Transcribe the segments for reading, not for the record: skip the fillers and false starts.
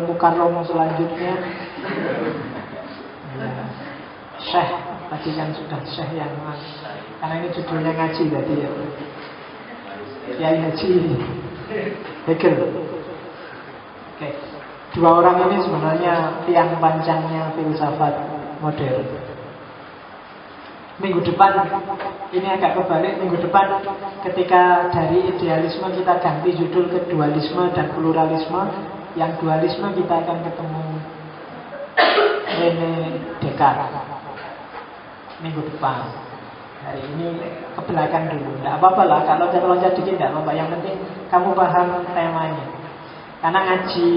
Mukarram selanjutnya ya, Syekh tadi kan sudah Syekh yang karena ini judulnya ngaji tadi ya, Kiai Haji Hegel. Oke. Dua orang ini sebenarnya tiang panjangnya filsafat modern. Minggu depan, ini agak kebalik, minggu depan ketika dari idealisme kita ganti judul ke dualisme dan pluralisme. Yang dualisme kita akan ketemu René Descartes minggu depan. Hari ini ke belakang dulu, tidak apa-apa lah, kalau loncat-loncat dikit tidak apa-apa. Yang penting kamu paham temanya. Karena ngaji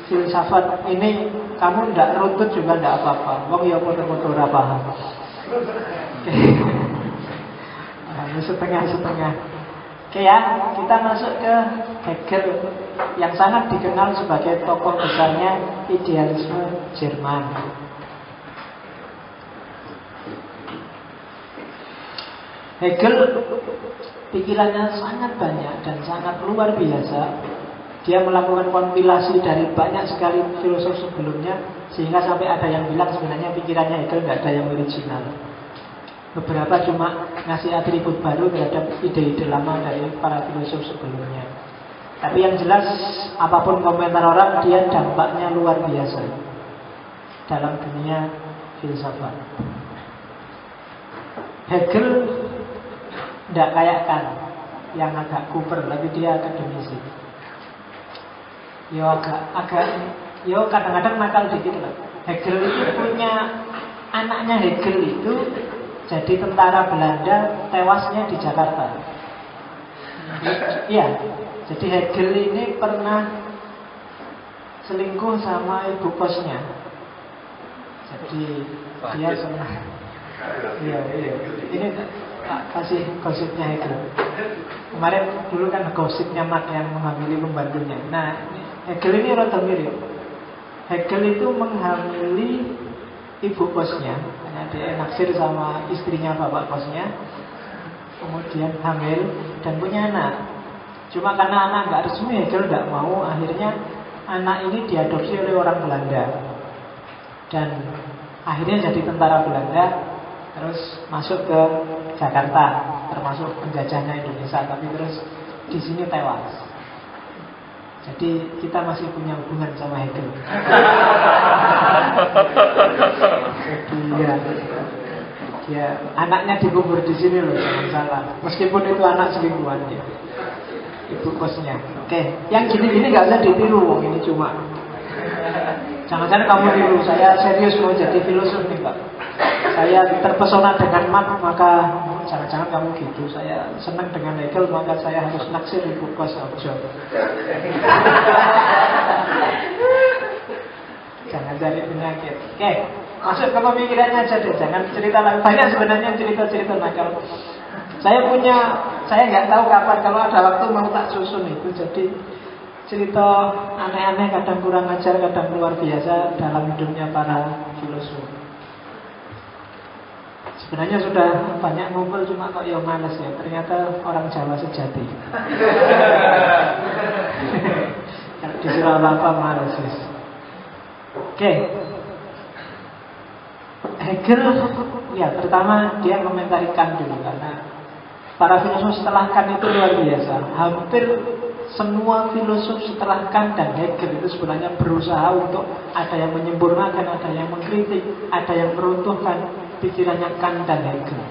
filsafat ini kamu tidak runtut juga tidak apa-apa. Wong ya foto-foto ora paham. Nah, setengah-setengah. Oke ya, kita masuk ke Hegel yang sangat dikenal sebagai tokoh besarnya idealisme Jerman. Hegel pikirannya sangat banyak dan sangat luar biasa. Dia melakukan kompilasi dari banyak sekali filosof sebelumnya, sehingga sampai ada yang bilang sebenarnya pikirannya Hegel tidak ada yang original. Beberapa cuma ngasih atribut baru terhadap ide-ide lama dari para filosof sebelumnya. Tapi yang jelas, apapun komentar orang, dia dampaknya luar biasa dalam dunia filsafat. Hegel tidak kayak Kant yang agak kuper, tapi dia akademisi. Yo kadang-kadang nakal dikit lah. Hegel itu punya anaknya, Hegel itu jadi tentara Belanda, tewasnya di Jakarta. Iya, jadi Hegel ini pernah selingkuh sama ibu kosnya. Jadi dia pernah. Iya. Ini kasih gosipnya Hegel. Kemarin dulu kan gosipnya Mat yang menghamili pembantunya. Nah, Hegel ini rada mirip. Hegel itu menghamili ibu kosnya. Dia naksir sama istrinya bapak kosnya, kemudian hamil dan punya anak. Cuma karena anak nggak resmi, Hegel nggak mau. Akhirnya anak ini diadopsi oleh orang Belanda dan akhirnya jadi tentara Belanda. Terus masuk ke Jakarta, termasuk penjajahnya Indonesia, tapi terus di sini tewas. Jadi kita masih punya hubungan sama Hegel. Jadi ya anaknya dikubur di sini loh, jangan salah. Meskipun itu anak selingkuhan ya, ibu kosnya. Oke, yang gini-gini nggak usah ditiru, ini cuma. Jangan-jangan kamu tiru. Saya serius mau jadi filosof nih Pak. Saya terpesona dengan Mat, maka jangan-jangan kamu gitu. Saya senang dengan Hegel, maka saya harus naksir ibu kos Ojo. Jangan cari penyakit. Oke, masuk ke pemikirannya aja deh. Jangan cerita lagi. Banyak sebenarnya cerita-cerita nakal. Saya nggak tahu kapan. Kalau ada waktu mau tak susun itu. Jadi cerita aneh-aneh, kadang kurang ajar, kadang luar biasa dalam hidupnya para filosof. Sebenarnya sudah banyak ngumpul, cuma kok ya males ya. Ternyata orang Jawa sejati. Kalau disuruh apa males. Oke. Hegel ya pertama dia komentari Kant dulu, karena para filosof setelah Kant itu luar biasa. Hampir semua filosof setelah Kant dan Hegel itu sebenarnya berusaha untuk ada yang menyempurnakan, ada yang mengkritik, ada yang meruntuhkan pikirannya Kant dan Hegel.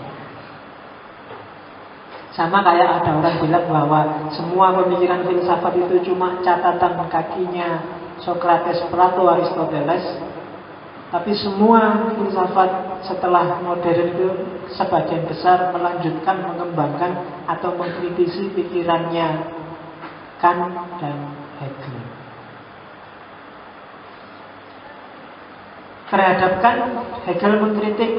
Sama kayak ada orang bilang bahwa semua pemikiran filsafat itu cuma catatan kakinya Socrates, Plato, Aristoteles. Tapi semua filsafat setelah modern itu sebagian besar melanjutkan, mengembangkan atau mengkritisi pikirannya Kant dan Hegel. Terhadap Kant, Hegel mengkritik.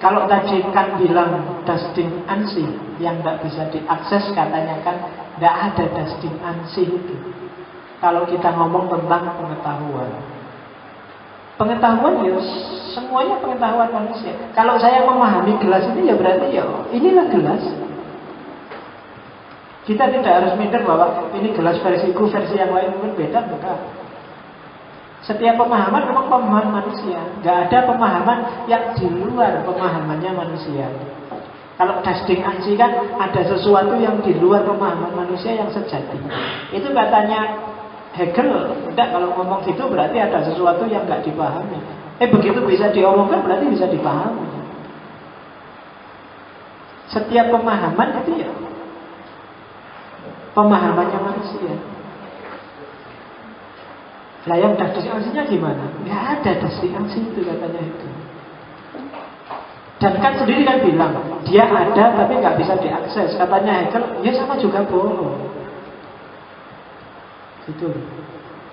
Kalau tadi Kant bilang das Ding an sich yang tidak bisa diakses, katanya kan tidak ada das Ding an sich itu. Kalau kita ngomong tentang pengetahuan, pengetahuan ya semuanya pengetahuan manusia. Kalau saya memahami gelas ini ya berarti ya inilah gelas. Kita tidak harus minder bahwa ini gelas versiku, versi yang lain mungkin beda, enggak. Setiap pemahaman memang pemahaman manusia. Nggak ada pemahaman yang di luar pemahamannya manusia. Kalau Dasding Ansi kan ada sesuatu yang di luar pemahaman manusia yang sejati. Itu katanya Hegel. Enggak, kalau ngomong gitu berarti ada sesuatu yang nggak dipahami. Begitu bisa diomongkan berarti bisa dipahami. Setiap pemahaman itu ya pemahamannya manusia. Lah yang Dasding Ansinya gimana? Nggak ada Dasding Ansi itu katanya itu. Dan kan sendiri kan bilang dia ada tapi nggak bisa diakses. Katanya Hegel, ya sama juga bohong. Gitu.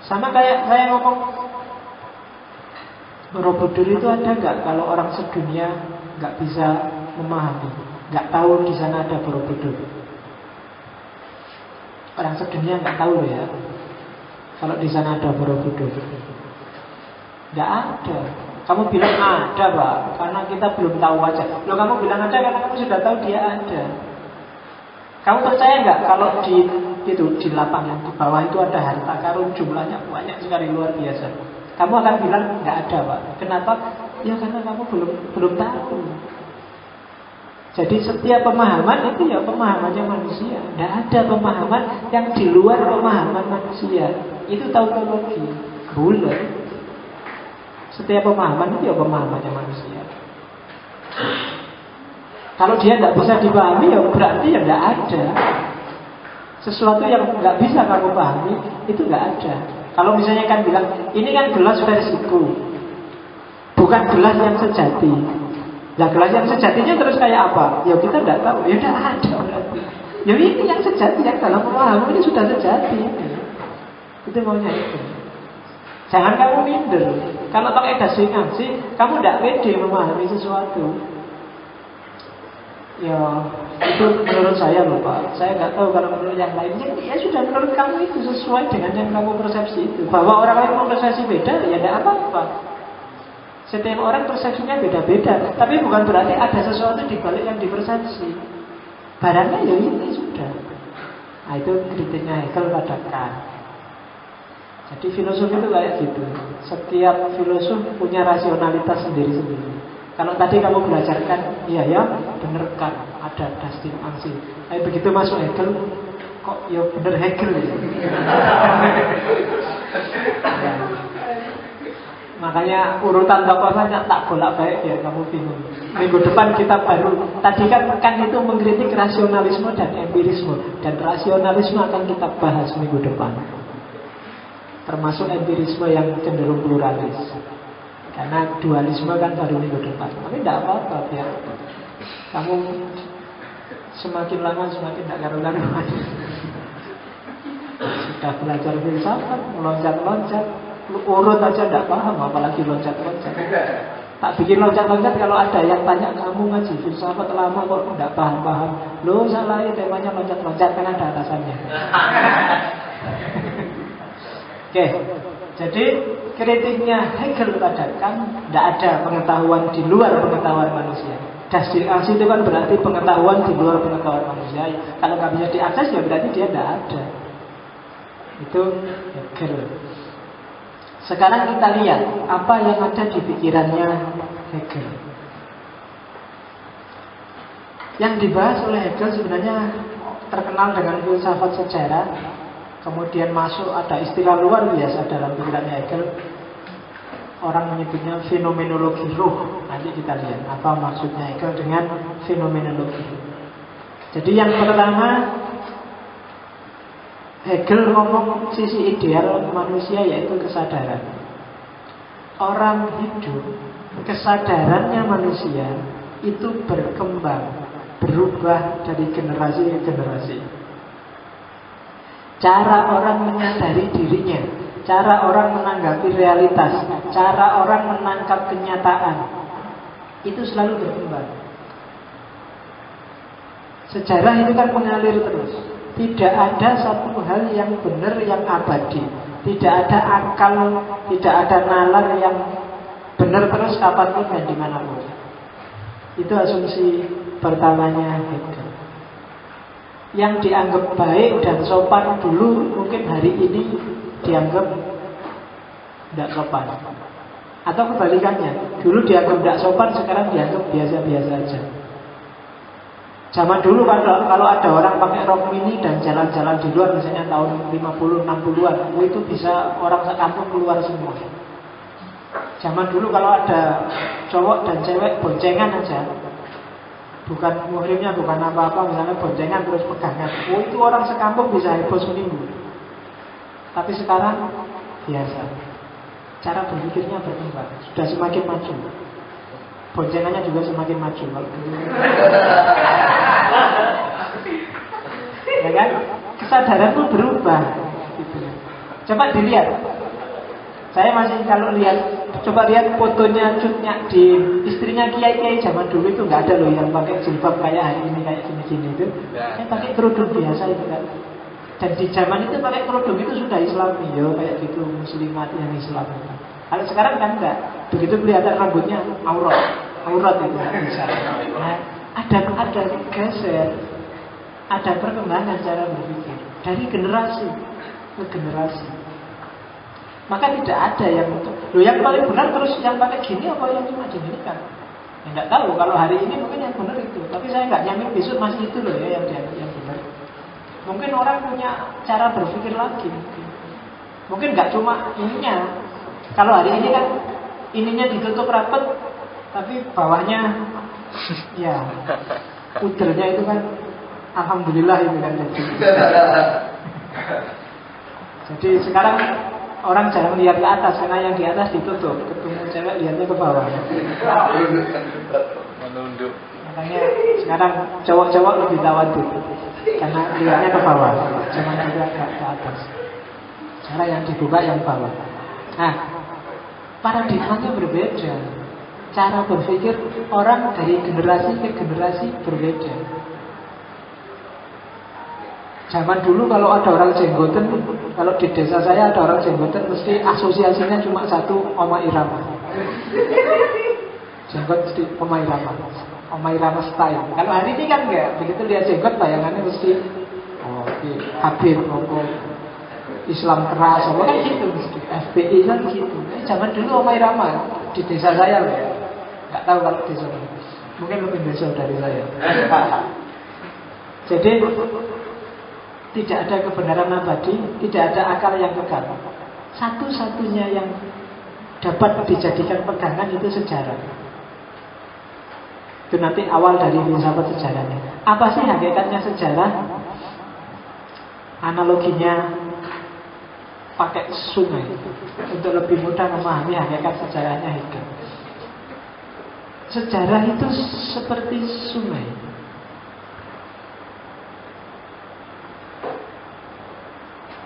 Sama kayak saya ngomong Borobudur itu ada nggak? Kalau orang sedunia nggak bisa memahami, nggak tahu di sana ada Borobudur. Orang sedunia nggak tahu ya kalau di sana ada Borobudur. Nggak ada. Kamu bilang ada, Pak, karena kita belum tahu aja. Loh, kamu bilang ada karena kamu sudah tahu dia ada. Kamu percaya nggak kalau di lapangan di bawah itu ada harta karun jumlahnya banyak sekali, luar biasa. Kamu akan bilang nggak ada, Pak. Kenapa? Ya karena kamu belum tahu. Jadi setiap pemahaman itu ya pemahamannya manusia. Nggak ada pemahaman yang di luar pemahaman manusia. Itu tautologi. Bulat. Setiap pemahaman itu ya pemahamannya manusia. Kalau dia tidak bisa dipahami ya berarti ya tidak ada. Sesuatu yang nggak bisa kamu pahami itu nggak ada. Kalau misalnya kan bilang ini kan gelas versiku, bukan gelas yang sejati. Nah gelas yang sejatinya terus kayak apa? Ya kita tidak tahu. Ya tidak ada berarti. Ya ini yang sejati, yang dalam pemahaman ini sudah sejati. Itu maunya itu. Jangan kamu minder. Kalau pakai Dasding Ansi, kamu tidak pede memahami sesuatu. Ya, itu menurut saya loh, Pak. Saya nggak tahu kalau menurut yang lainnya. Ya sudah, menurut kamu itu sesuai dengan yang kamu persepsi itu. Bahwa orang lain mempersepsi beda, ya tidak apa-apa. Setiap orang persepsinya beda-beda. Tapi bukan berarti ada sesuatu di balik yang dipersepsi. Barangnya ya ini sudah. Nah itu kritiknya Hegel pada Kant. Jadi filosof itu kayak gitu. Setiap filosof punya rasionalitas sendiri-sendiri. Kalau tadi kamu belajarkan, iya ya, bener kan, ada Dasding Ansi. Tapi begitu masuk Hegel, kok ya bener Hegel ya. Ya. Makanya urutan tokohnya tak bolak-balik ya, kamu bingung. Minggu depan kita baru. Tadi kan itu mengkritik rasionalisme dan empirisme. Dan rasionalisme akan kita bahas minggu depan. Termasuk empirisme yang cenderung pluralis. Karena dualisme kan baru minggu depan. Tapi tidak apa-apa ya. Kamu semakin lama semakin tidak karu-karuan. Sudah belajar filsafat, meloncat-loncat, urut aja tidak paham, apalagi loncat-loncat. Tak bikin loncat-loncat kalau ada yang tanya kamu ngaji filsafat lama kok tidak paham-paham. Loh salah, temanya loncat-loncat kan ada atasannya. Oke, jadi kritiknya Hegel pada Kant tidak ada pengetahuan di luar pengetahuan manusia. Dasding Ansi itu kan berarti pengetahuan di luar pengetahuan manusia. Kalau nggak bisa diakses ya berarti dia tidak ada. Itu Hegel. Sekarang kita lihat apa yang ada di pikirannya Hegel. Yang dibahas oleh Hegel sebenarnya terkenal dengan filsafat sejarah. Kemudian masuk ada istilah luar biasa dalam pikirannya Hegel. Orang menyebutnya fenomenologi ruh. Nanti kita lihat apa maksudnya Hegel dengan fenomenologi. Jadi yang pertama, Hegel ngomong sisi ideal manusia yaitu kesadaran. Orang hidup, kesadarannya manusia itu berkembang, berubah dari generasi ke generasi. Cara orang menyadari dirinya, cara orang menanggapi realitas, cara orang menangkap kenyataan, itu selalu berkembang. Sejarah itu kan mengalir terus. Tidak ada satu hal yang benar, yang abadi. Tidak ada akal, tidak ada nalar yang benar terus kapanpun dan dimanapun. Itu asumsi pertamanya Hegel. Yang dianggap baik dan sopan dulu mungkin hari ini dianggap tidak sopan. Atau kebalikannya, dulu dianggap tidak sopan, sekarang dianggap biasa-biasa aja. Zaman dulu kalau ada orang pakai rok mini dan jalan-jalan di luar, misalnya tahun 50, 60-an, itu bisa orang sekampung keluar semua. Zaman dulu kalau ada cowok dan cewek boncengan aja, bukan muhrimnya, bukan apa-apa, misalnya boncengan terus pegangan, itu orang sekampung bisa heboh seminggu. Tapi sekarang biasa. Cara berpikirnya berkembang, sudah semakin maju. Boncengannya juga semakin maju kalau dulu. Ya kan? Kesadaran pun berubah gitu. Coba dilihat. Saya masih kalau lihat, coba lihat fotonya Cutnya di istrinya kiai-kiai zaman dulu itu nggak ada loh yang pakai jilbab kayak hari ini, kayak gini-gini itu. Yang pakai kerudung biasa itu kan. Dan di zaman itu pakai kerudung itu sudah Islami, ya kayak gitu, muslimat yang Islam. Kalau sekarang kan enggak. Begitu kelihatan rambutnya aurat itu bisa. Nah, ada geser, ada perkembangan cara berpikir dari generasi ke generasi. Maka tidak ada yang yang paling benar terus yang pakai gini apa yang cuma diginikan. Ya, enggak tahu. Kalau hari ini mungkin yang benar itu, tapi saya enggak nyamin besok masih itu loh ya yang benar. Mungkin orang punya cara berpikir lagi. Mungkin nggak cuma ininya. Kalau hari ini kan ininya ditutup rapat, tapi bawahnya ya udernya itu kan alhamdulillah itu kan. Jadi sekarang orang jarang lihat ke atas karena yang di atas ditutup. Ketemu cewek lihatnya ke bawah. Menunduk. Makanya sekarang cowok-cowok lebih tawadhu karena lihatnya ke bawah, jangan juga ke atas. Cara yang dibuka yang bawah. Nah, paradigmanya berbeda. Cara berpikir orang dari generasi ke generasi berbeda. Zaman dulu kalau ada orang jenggoten, kalau di desa saya ada orang jenggoten, mesti asosiasinya cuma satu, Oma Irama. Jenggot mesti Oma Irama. Oma Irama style. Kalau hari ini kan enggak. Begitu lihat jenggot bayangannya mesti Habib, Islam keras, apa kan gitu mesti. FPI kan gitu. Zaman dulu Oma Irama di desa saya loh ya. Enggak tahu kalau di desa. Mungkin lebih desa dari saya. Jadi tidak ada kebenaran abadi, tidak ada akal yang kekal. Satu-satunya yang dapat dijadikan pegangan itu sejarah. Itu nanti awal dari filsafat sejarahnya. Apa sih hakikatnya sejarah? Analoginya pakai sungai untuk lebih mudah memahami hakikat sejarahnya Hegel. Sejarah itu seperti sungai.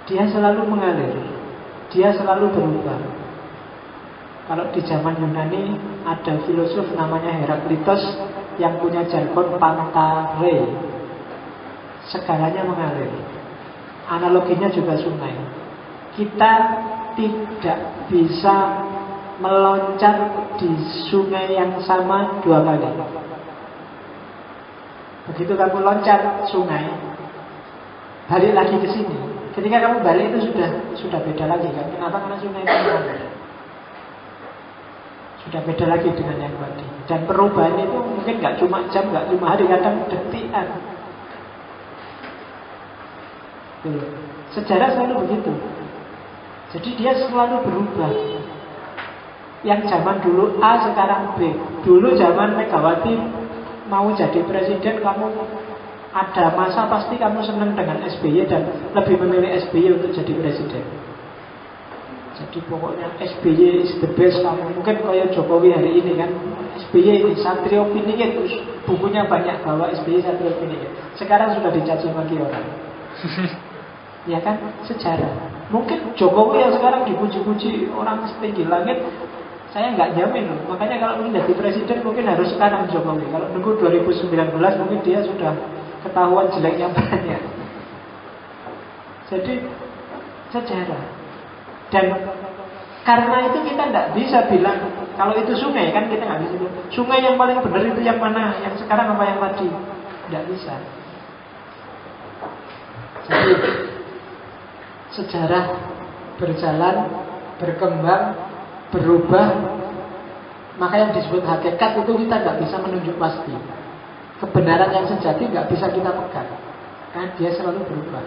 Dia selalu mengalir, dia selalu berubah. Kalau di zaman Yunani ada filosof namanya Heraklitos yang punya jargon pantare. Segalanya mengalir. Analoginya juga sungai. Kita tidak bisa meloncat di sungai yang sama dua kali. Begitu kamu loncat sungai, balik lagi ke sini. Ketika kamu balik itu sudah beda lagi kan? Kenapa? Karena sungai itu mengalir. Sudah beda lagi dengan yang tadi. Dan perubahan itu mungkin nggak cuma jam, nggak cuma hari, kadang detikan. Sejarah selalu begitu. Jadi dia selalu berubah. Yang zaman dulu A sekarang B. Dulu zaman Megawati mau jadi presiden, kamu ada masa pasti kamu senang dengan SBY dan lebih memilih SBY untuk jadi presiden. Jadi pokoknya SBY is the best. Kamu mungkin kayak Jokowi hari ini kan, SBY ini Satrio Piningit, bukunya banyak bahwa SBY Satrio Piningit. Sekarang sudah dicaci maki orang. Ya kan, sejarah. Mungkin Jokowi yang sekarang dipuji-puji orang setinggi langit, saya nggak jamin loh. Makanya kalau ingin jadi presiden mungkin harus sekarang Jokowi. Kalau nunggu 2019 mungkin dia sudah ketahuan jeleknya banyak. Jadi sejarah. Dan karena itu kita tidak bisa bilang kalau itu sungai kan, kita nggak bisa bilang sungai yang paling benar itu yang mana, yang sekarang apa yang tadi. Tidak bisa. Jadi sejarah berjalan berkembang, berubah. Maka yang disebut hakikat itu kita nggak bisa menunjuk pasti. Kebenaran yang sejati nggak bisa kita pegang, karena dia selalu berubah.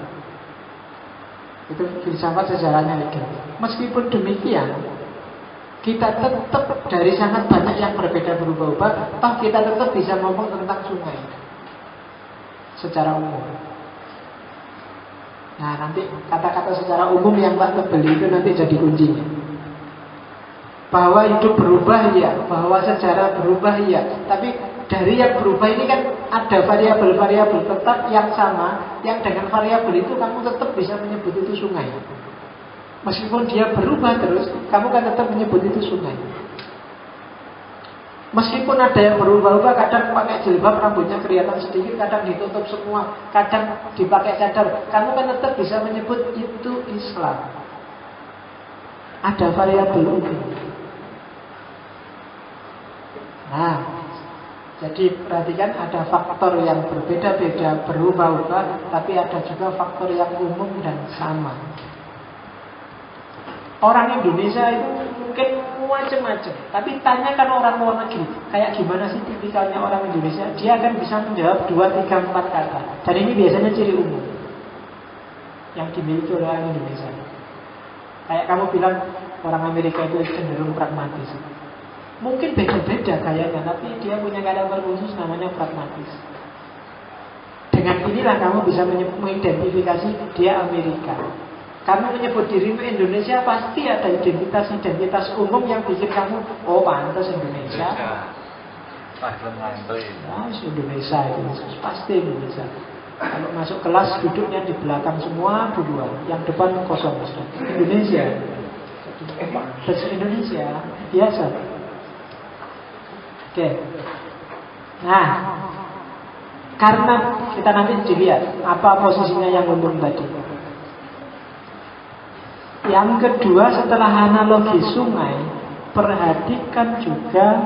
Itu filsafat sejarahnya Hegel. Meskipun demikian, kita tetap dari sangat banyak yang berbeda berubah-ubah, toh kita tetap bisa ngomong tentang sungai secara umum. Nah, nanti kata-kata secara umum yang tak tebeli itu nanti jadi kuncinya. Bahwa hidup berubah ya, bahwa sejarah berubah ya. Tapi dari yang berubah ini kan ada variabel-variabel tetap yang sama, yang dengan variabel itu kamu tetap bisa menyebut itu sungai. Meskipun dia berubah terus, kamu kan tetap menyebut itu sungai. Meskipun ada yang berubah-ubah, kadang pakai jilbab rambutnya kelihatan sedikit, kadang ditutup semua, kadang dipakai cadar, kamu kan tetap bisa menyebut itu Islam. Ada variabel itu. Nah, jadi perhatikan ada faktor yang berbeda-beda, berubah-ubah, tapi ada juga faktor yang umum dan sama. Orang Indonesia itu mungkin macam-macam, tapi tanyakan orang luar negeri, kayak gimana sih tipikalnya orang Indonesia, dia akan bisa menjawab 2, 3, 4 kata. Dan ini biasanya ciri umum yang dimiliki oleh orang Indonesia. Kayak kamu bilang orang Amerika itu cenderung pragmatis. Mungkin beda-beda kayaknya, tapi dia punya karakter khusus namanya pragmatis. Dengan inilah kamu bisa mengidentifikasi dia Amerika. Kamu menyebut dirimu Indonesia, pasti ada identitas umum yang bikin kamu, oh pantas Indonesia. Nah, Indonesia itu pasti Indonesia. Kalau masuk kelas duduknya di belakang semua duluan, yang depan kosong. Indonesia. Bahasa Indonesia biasa. Oke. Nah, karena kita nanti dilihat apa posisinya yang umum tadi. Yang kedua, setelah analogi sungai, perhatikan juga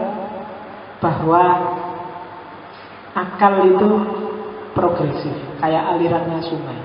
bahwa akal itu progresif, kayak alirannya sungai.